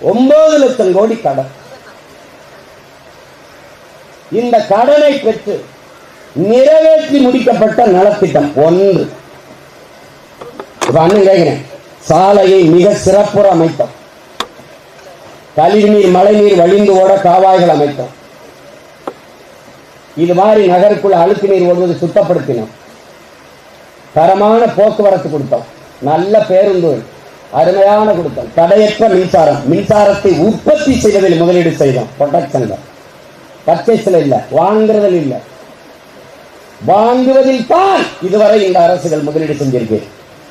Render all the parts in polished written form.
9 லட்சம் கோடி கடன். இந்த கடனை பெற்று நிறைவேற்றி முடிக்கப்பட்ட நலத்திட்டம் 1. அண்ணன் கேட்கிறேன், சாலையை மிக சிறப்புற அமைத்தோம். கழிவுநீர் மழைநீர் வழிந்து ஓட காவாய்கள் அமைத்தோம். இது மாதிரி நகருக்குள்ள அழுக்கு நீர் ஓடுவது சுத்தப்படுத்தினோம். தரமான போக்குவரத்து கொடுத்தோம். நல்ல பேருந்து அருமையான கொடுத்தோம். தடையற்ற மின்சாரத்தை உற்பத்தி செய்வதில் முதலீடு செய்தோம். ப்ரொடக்ஷன்ல, பர்ச்சேஸ்ல இல்ல, வாங்குறதில் இல்ல, வாங்குவதில் தான் இதுவரை இந்த அரசுகள் முதலீடு செஞ்சிருக்கு.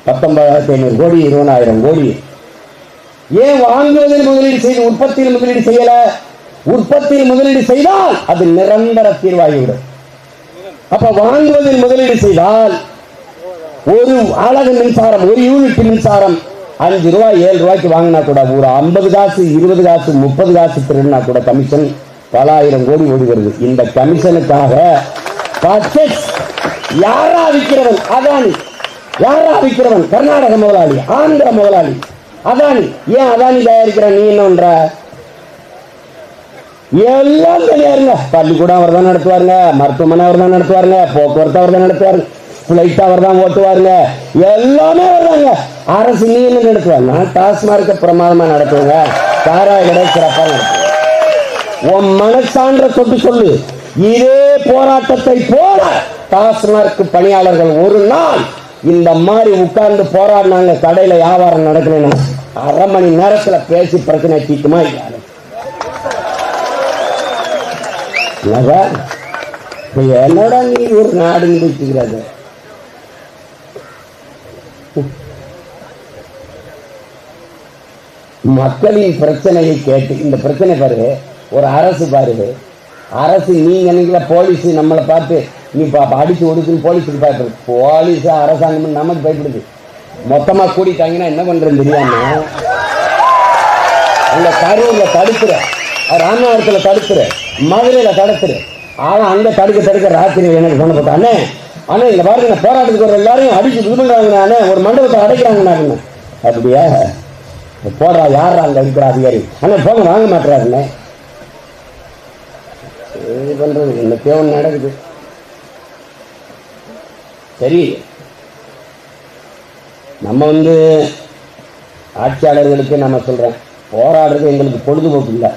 19,500 கோடி, 20,000 கோடி. ஏன் வாங்குவதில் முதலீடு செய்து உற்பத்தியில் முதலீடு செய்யல? உற்பத்தியில் முதலீடு செய்தால் அது நிரந்தர தீர்வாகிவிடும். அப்ப வாங்குவதில் முதலீடு செய்தால் ஒரு அலகு மின்சாரம், ஒரு யூனிட் மின்சாரம் 5 ரூபாய் 7 ரூபாய்க்கு வாங்கினா கூட ஒரு 50 காசு 20 காசு 30 காசு திருடினா கூட கமிஷன் பல ஆயிரம் கோடி ஓடுகிறது. இந்த கமிஷனுக்காக யாரா விற்கிறவன்? அதானி. யாரா விற்கிறவன்? கர்நாடக முதலாளி, ஆந்திர முதலாளி அதானி. ஏன் அதானி தயாரிக்கிற? நீ என்னன்ற? எல்லாம் தனியாருங்க. பள்ளிக்கூடம் அவர் தான் நடத்துவாருங்க, மருத்துவமனை அவர் தான் நடத்துவாருங்க, போக்குவரத்து அவர் தான் நடத்துவாரு, பிளைட் அவர் தான் ஓட்டுவாருங்க, எல்லாமே வருவாங்க. அரசு நீ என்ன நடத்துவாங்க? நான் டாஸ்மார்க்க பிரமாதமா நடத்துவாங்க, சாராய கடை சிறப்பாக நடத்துவாங்க. உன் மனசான்ற சொட்டு சொல்லு. இதே போராட்டத்தை போல டாஸ்மார்க் பணியாளர்கள் ஒரு நாள் இந்த மாதிரி உட்கார்ந்து போராடினாங்க. கடையில வியாபாரம் நடக்கலைன்னா 1/2 மணி நேரத்துல பேசி பிரச்சனை தீக்குமா இல்ல? என்னடா நீ ஒரு நாடு வச்சுக்கிறது? மக்களின் பிரச்சனையை கேட்டு இந்த பிரச்சனை பாரு. ஒரு அரசு பாரு, அரசு நீங்க நினைக்கல போலீஸ் நம்மளை பார்த்து நீ அடிச்சு ஒடுக்குன்னு போலீஸுக்கு பயப்படுது. போலீஸ் அரசாங்கம் நமக்கு பயப்படுது. மொத்தமா கூடிட்டாங்கன்னா என்ன பண்றது தெரியாம அந்த கரூர்ல தடுத்துற, ராமநாதத்துல தடுத்துற, மதுரையில தடுத்துற. ஆனா அங்க தடுக்க ராத்திரி எனக்கு சொன்ன போட்டா, அண்ணே ஆனா இந்த பாருங்க போராட்டத்துக்கு ஒரு எல்லாரையும் அடிச்சு இது பண்றாங்க, ஒரு மண்டபத்தை அடைக்கிறாங்க. அப்படியா? போடுறா யாரா அங்க இருக்கிற அதிகாரி? ஆனா போக வாங்க மாட்டாருண்ணே. இது பண்றது என்ன தேவன் நடக்குது. சரி, நம்ம ஆட்சியாளர்களுக்கு நம்ம சொல்றேன், போராடுறது எங்களுக்கு பொழுதுபோக்கு இல்லை.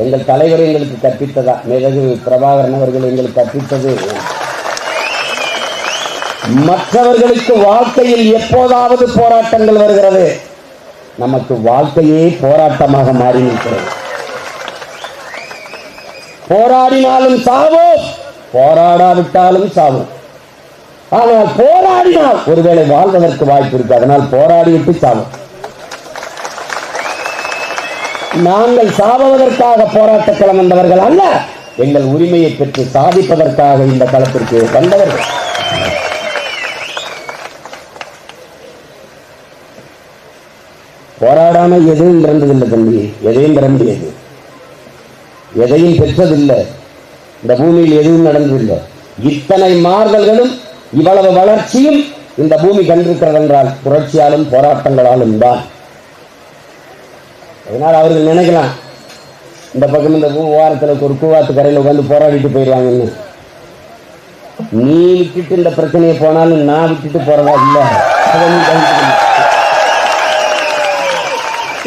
எங்கள் தலைவர் எங்களுக்கு கற்பித்ததா, மிகு பிரபாகரன் அவர்கள் எங்களுக்கு கற்பித்தது, மற்றவர்களுக்கு வாழ்க்கையில் எப்போதாவது போராட்டங்கள் வருகிறது, நமக்கு வாழ்க்கையே போராட்டமாக மாறி நிற்கிறது. போராடினாலும் சாவோம், போராடாவிட்டாலும் சாவோம். ஆனால் போராடினால் ஒருவேளை வாழ்வதற்கு வாய்ப்பு இருக்கு. அதனால் போராடிவிட்டு சாவோம். நாங்கள் சாவதற்காக போராட்ட களம் வந்தவர்கள் அல்ல, எங்கள் உரிமையை பெற்று சாதிப்பதற்காக இந்த களத்திற்கு வந்தவர்கள். போராடாம எதையும் பிறந்ததில்லை தம்பி, எதையும் பெற முடியாது, எதையும் பெற்றதில்லை, இந்த பூமியில் எதுவும் நடந்ததில்லை. இத்தனை மாறுதல்களும் இவ்வளவு வளர்ச்சியும் இந்த பூமி கண்டிருக்கிறது என்றால் புரட்சியாலும் போராட்டங்களாலும் தான். அதனால் அவர்கள் நினைக்கலாம் இந்த பக்கம் இந்த ஓரத்தில் ஒரு கூவாத்து கரையில் உட்காந்து போராடிட்டு போயிடுவாங்கன்னு. நீ விட்டுட்டு இந்த பிரச்சனையை போனாலும் நான் விட்டுட்டு போறதா இல்லை.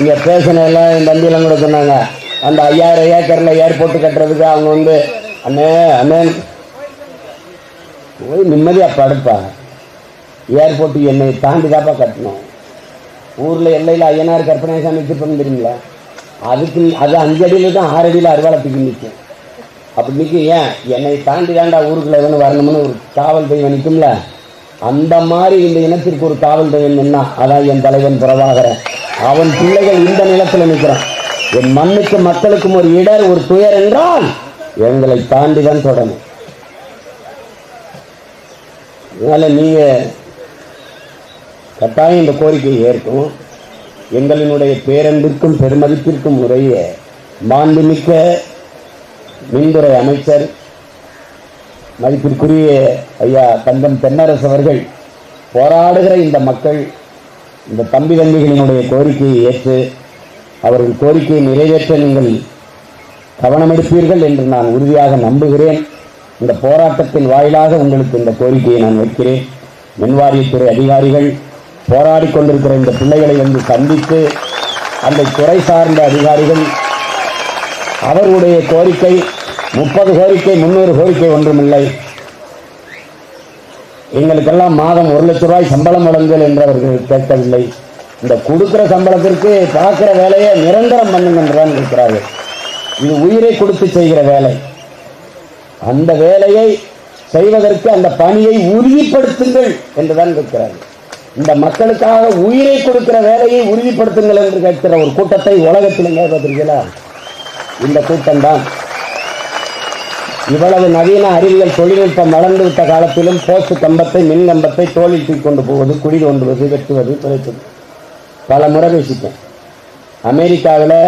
இங்க பேசின எல்லாம் என் தம்பியெல்லாம் கூட சொன்னாங்க, அந்த 5000 ஏக்கர்ல ஏர்போர்ட் கட்டுறதுக்கு அவங்க அண்ணே அண்ணன் போய் நிம்மதியா படுப்பா, ஏர்போர்ட் என்னை தாண்டி தாப்பா கட்டணும். ஊர்ல எல்லையில ஐயனார் கற்பனைசாமி திருப்பம் தெரியுங்களா, அதுக்கு அது 5 அடியில தான் 6 அடியில அருவாளத்துக்கு நிற்கும். அப்படி நிற்கும். ஏன் என்னை தாண்டி தாண்டா ஊருக்குள்ள எவனு வரணும்னு ஒரு காவல் தெய்வம் நிற்கும்ல, அந்த மாதிரி இந்த இனத்திற்கு ஒரு காவல் தெய்வம் நின்னா அதான் என் தலைவன் பிரபாகரன். அவன் பிள்ளைகள் இந்த நிலத்தில் நிற்கிறான். என் மண்ணுக்கு மக்களுக்கும் ஒரு இடர் ஒரு துயர் என்றால் எங்களை தாண்டி தான் தொடரும். அதனால நீங்க கட்டாயம் இந்த கோரிக்கையை ஏற்கும். எங்களினுடைய பேரன்பிற்கும் பெருமதிப்பிற்கும் உரிய மாண்புமிக்க மின்துறை அமைச்சர் மதிப்பிற்குரிய ஐயா தங்கம் தென்னரசு அவர்கள் போராடுகிற இந்த மக்கள் இந்த தம்பி தம்பிகளினுடைய கோரிக்கையை ஏற்று அவர்கள் கோரிக்கையை நிறைவேற்ற நீங்கள் கவனம் எடுப்பீர்கள் என்று நான் உறுதியாக நம்புகிறேன். இந்த போராட்டத்தின் வாயிலாக உங்களுக்கு இந்த கோரிக்கையை நான் வைக்கிறேன். மின்வாரியத்துறை அதிகாரிகள் போராடி கொண்டிருக்கிற இந்த பிள்ளைகளை வந்து சந்தித்து அந்த துறை சார்ந்த அதிகாரிகள் அவர்களுடைய கோரிக்கை 30 கோரிக்கை 300 கோரிக்கை ஒன்றுமில்லை. எங்களுக்கெல்லாம் மாதம் 1 லட்சம் ரூபாய் சம்பளம் வழங்குங்கள் என்று அவர்கள் கேட்கவில்லை. இந்த கொடுக்கிற சம்பளத்திற்கு பார்க்கிற வேலையை நிரந்தரம் பண்ணுங்க என்றுதான் இருக்கிறார்கள். இது உயிரை கொடுத்து செய்கிற வேலை. அந்த வேலையை செய்வதற்கு அந்த பணியை உறுதிப்படுத்துங்கள் என்றுதான் இருக்கிறார்கள். இந்த மக்களுக்காக உயிரை கொடுக்கிற வேலையை உறுதிப்படுத்துங்கள் என்று கேட்கிற ஒரு கூட்டத்தை உலகத்தில் பார்த்திருக்கிறீர்களா? இந்த கூட்டம்தான். இவ்வளவு நவீன அறிவியல் தொழில்நுட்பம் வளர்ந்துவிட்ட காலத்திலும் போஸ்ட் கம்பத்தை மின் கம்பத்தை தோளில் தூக்கி கொண்டு போவது, குடி தோண்டுவது, வெட்டுவது, துளைப்பது பல முறை பேசிட்டேன். அமெரிக்காவில்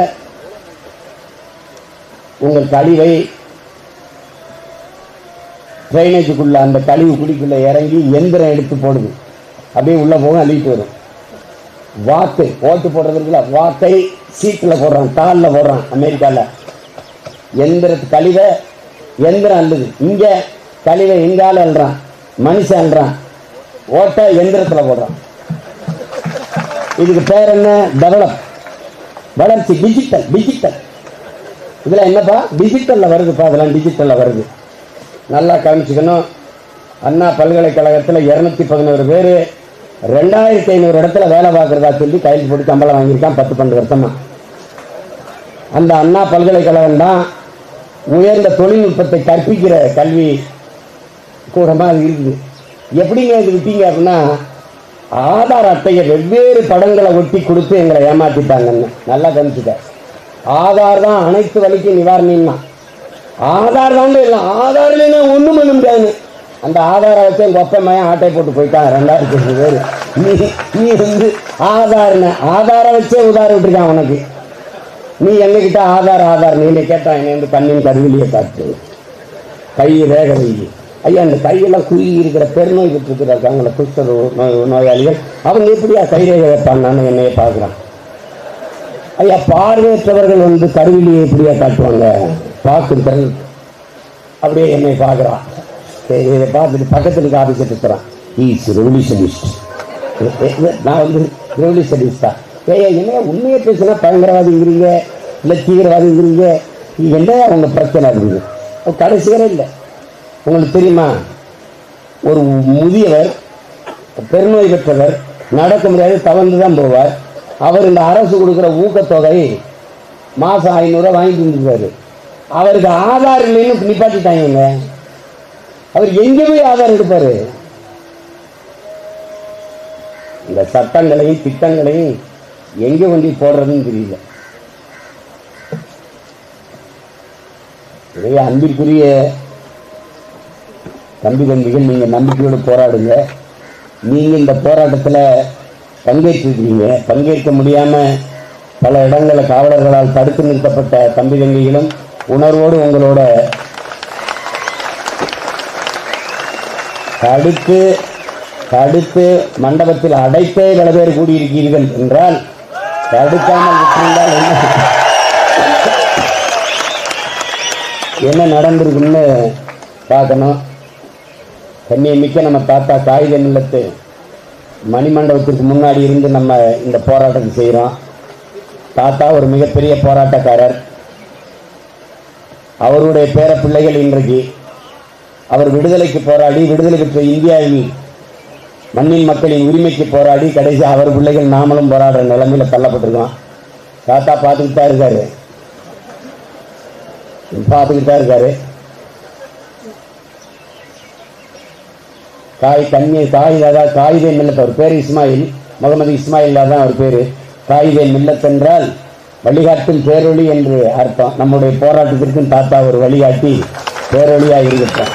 உங்கள் கழிவை ட்ரைனேஜுக்குள்ள அந்த கழிவு குடிக்குள்ள இறங்கி எந்திரம் எடுத்து போடுது, அப்படியே உள்ள போக அள்ளிட்டு வரும். வாக்கு ஓட்டு போடுறதுக்குள்ள வாக்கை சீட்டில் போடுறான், தாளில் போடுறான். அமெரிக்காவில் கழிவை எந்திரம் அள்ளுது. இங்கே கழிவை எங்கால அள்ளுறான், மனுஷன் அள்ளுறான், ஓட்டை எந்திரத்தில் போடுறான். இதுக்கு பேர் என்ன? டெவலப், வளர்ச்சி, டிஜிட்டல். டிஜிட்டல் இதில் என்னப்பா டிஜிட்டலில் வருதுப்பா, அதெல்லாம் டிஜிட்டலில் வருது. நல்லா கவனிச்சுக்கணும். அண்ணா பல்கலைக்கழகத்தில் 211 பேர் 2500 இடத்துல வேலை பார்க்குறதா சொல்லி கையில் போட்டு சம்பளம் வாங்கியிருக்கான் 10-12 வருஷமா. அந்த அண்ணா பல்கலைக்கழகம் தான் உயர்ந்த தொழில்நுட்பத்தை கற்பிக்கிற கல்வி கூடமாக இருக்குது. எப்படிங்க இது விட்டீங்க அப்படின்னா, ஆதார் அட்டையை வெவ்வேறு படங்களை ஒட்டி கொடுத்து எங்களை ஏமாற்றிட்டாங்கன்னு நல்லா கவனிச்சுக்க. ஆதார் தான் அனைத்து வலிக்கும் நிவாரணின்னா, ஆதார் தாங்க இல்லை, ஆதார் இல்லைன்னா ஒன்றும் பண்ண முடியாதுன்னு. அந்த ஆதாரை வச்சு எங்கள் ஒப்பை மையம் ஆட்டை போட்டு போயிட்டான் 2000 பேர். நீ வந்து ஆதாரை வச்சே உதார விட்டுருக்கான் உனக்கு. நீ எங்ககிட்ட ஆதார் நீ கேட்டான் என்னை வந்து கண்ணின் கருவிலியை காட்டு, கை ரேக வை. ஐயா இந்த கையெல்லாம் குறுகி இருக்கிற பெருநோய் விட்டுருக்கிறாங்க குஷ்ட நோயாளிகள், அவங்க எப்படியா கை ரேகை வைப்பான்னு என்னைய பார்க்குறான். ஐயா பார்வையற்றவர்கள் வந்து கருவிலியை எப்படியா காட்டுவாங்க, பார்க்குறேன் அப்படியே என்னை பார்க்குறான். சரி இதை பார்த்துட்டு பக்கத்துக்கு ஆஃபீஸர் இருக்கிறான். Is revolutionist. நான் வந்து ரெவல்யூஷனிஸ்டா? ஏயா என்ன உண்மையை பேசுனா பயங்கரவாதிங்கிறீங்க, இல்லை தீவிரவாதிங்கிறீங்க, என்ன அவங்க பிரச்சனை இருக்குது? கடைசி வரை இல்லை. உங்களுக்கு தெரியுமா, ஒரு முதியவர் பெருநோய் பெற்றவர் நடக்க முடியாது தவழ்ந்து தான் போவார். அவர் இந்த அரசு கொடுக்குற ஊக்கத்தொகை மாதம் 500 வாங்கிட்டு இருந்திருக்காரு. அவருக்கு ஆதார் இல்லைன்னு நிப்பாட்டிட்டாங்க. அவர் எங்கே போய் ஆதார் எடுப்பாரு? இந்த சட்டங்களையும் திட்டங்களையும் எங்கே கொண்டு போடுறதுன்னு தெரியல. எனவே அன்பிற்குரிய தம்பிகள், நீங்கள் நம்பிக்கையோடு போராடுங்க. நீங்கள் இந்த போராட்டத்தில் பங்கேற்றிருக்கீங்க. பங்கேற்க முடியாமல் பல இடங்களில் காவலர்களால் தடுத்து நிறுத்தப்பட்ட தம்பிகளும் உணர்வோடு உங்களோட தடுத்து மண்டபத்தில் அடைத்தே பல பேர் கூடியிருக்கிறீர்கள் என்றால், தடுக்காமல் விட்டிருந்தால் என்ன நடந்திருக்குன்னு பார்க்கணும். கண்ணியமிக்க நம்ம தாத்தா காகித மில்லத்து மணிமண்டபத்திற்கு முன்னாடி இருந்து நம்ம இந்த போராட்டத்தை செய்கிறோம். தாத்தா ஒரு மிகப்பெரிய போராட்டக்காரர். அவருடைய பேர பிள்ளைகள் இன்றைக்கு அவர் விடுதலைக்கு போராடி விடுதலை பெற்ற இந்தியாவில் மண்ணின் மக்களின் உரிமைக்கு போராடி கடைசி அவர் பிள்ளைகள் நாமளும் போராடுற நிலைமையில தள்ளப்பட்டிருக்கோம். தாத்தா பார்த்துக்கிட்டு தான் இருக்காரு. காயிதே மில்லத், அவர் பேர் இஸ்மாயில், முகமது இஸ்மாயில் தான் அவர் பேர். காயிதே மில்லத் என்றால் வழிகாட்டும் பேரொளி என்று அர்த்தம். நம்முடைய போராட்டத்திற்கும் தாத்தா ஒரு வழிகாட்டி பேரொளியாக இருக்கட்டும்.